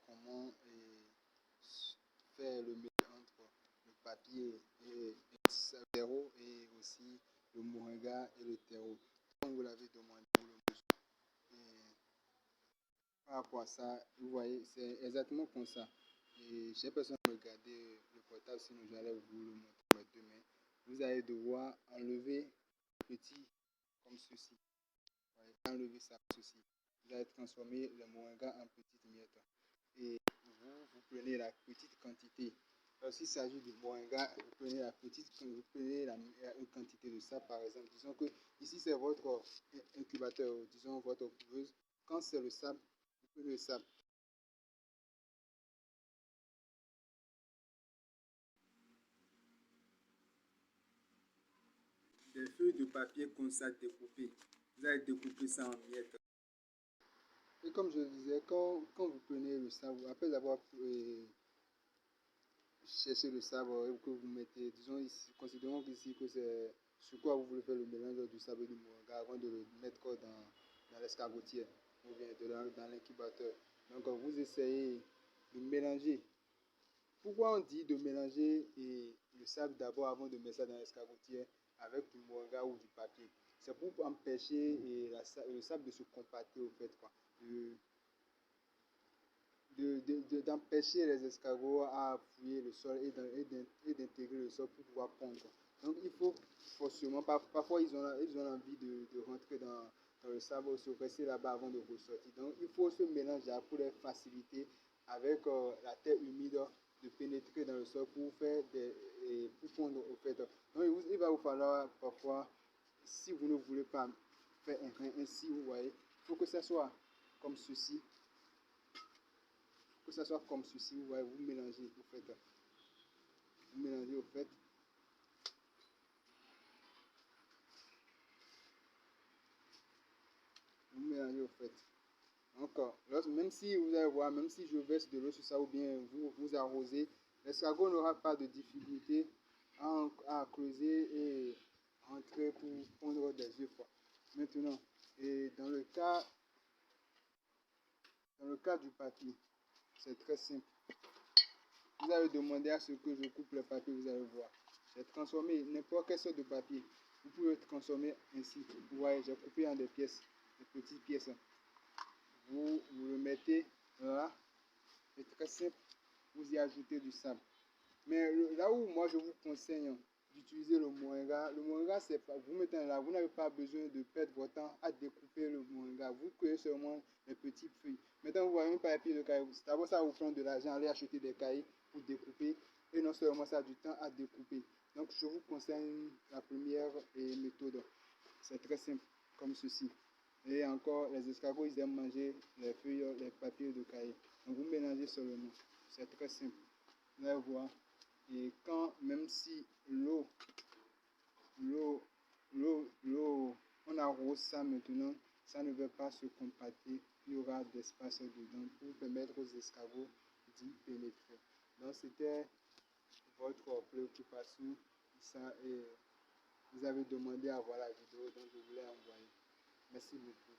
comment faire le mélange entre le papier et terreau et aussi le moringa et le terreau. Comme vous l'avez demandé pour le monsieur. Et par rapport à ça, vous voyez, c'est exactement comme ça. Et j'ai personne de regarder le portable, sinon j'allais vous le montrer demain. Vous allez devoir enlever petit comme ceci. Voyez, enlever ça comme ceci. Vous allez transformer le moringa en petites miettes. Et vous prenez la petite quantité. Lorsqu'il s'agit du moringa, vous prenez une quantité de ça, par exemple. Disons que ici c'est votre incubateur, disons votre couveuse. Quand c'est le sable, vous prenez le sable. Des feuilles de papier comme ça découpées. Vous allez découper ça en miettes. Et comme je disais, quand vous prenez le sable, après avoir cherché le sable que vous mettez, disons ici, considérons ici que c'est sur quoi vous voulez faire le mélange du sable et du moringa avant de le mettre dans l'escagotière ou bien dans l'incubateur. Donc vous essayez de mélanger. Pourquoi on dit de mélanger le sable d'abord avant de mettre ça dans l'escagotière avec du moringa ou du papier? C'est pour empêcher le sable de se compacter au fait, quoi. D'empêcher les escargots à fouiller le sol et d'intégrer le sol pour pouvoir pondre. Donc il faut forcément, parfois ils ont envie de rentrer dans le sable ou se rester là-bas avant de ressortir. Donc il faut ce mélange-là pour les faciliter avec la terre humide de pénétrer dans le sol pour pour pondre au fait. Donc il va vous falloir parfois, si vous ne voulez pas faire un grain ainsi, vous voyez, il faut que ça soit comme ceci. Que ça soit comme ceci, vous voyez, vous mélangez, vous mélangez au fait. Vous mélangez au fait. Encore, même si vous allez voir, même si je verse de l'eau sur ça ou bien vous arrosez, l'escargot n'aura pas de difficulté à creuser et entrer pour pondre des œufs. Maintenant, et dans le cas du papier, c'est très simple. Vous allez demander à ce que je coupe le papier, vous allez voir. J'ai transformé n'importe quelle sorte de papier. Vous pouvez le transformer ainsi. Vous voyez, j'ai coupé en des pièces, des petites pièces. Vous le mettez là. C'est très simple. Vous y ajoutez du sable. Mais là où moi je vous conseille d'utiliser le moringa, c'est pas, vous mettez là, vous n'avez pas besoin de perdre votre temps à découper le moringa. Vous coupez seulement les petites feuilles. Maintenant, vous voyez un papier de cahier. D'abord, ça va vous prendre de l'argent, aller acheter des cahiers pour découper. Et non seulement ça a du temps à découper. Donc, je vous conseille la première méthode. C'est très simple, comme ceci. Et encore, les escargots, ils aiment manger les feuilles, les papiers de cahier. Donc, vous mélangez seulement. C'est très simple. Vous allez voir. Et même si on arrose ça maintenant, ça ne va pas se compacter. Il y aura d'espace dedans pour permettre aux escargots d'y pénétrer. Donc, c'était votre préoccupation. Ça, et vous avez demandé à voir la vidéo, donc je voulais envoyer. Merci beaucoup.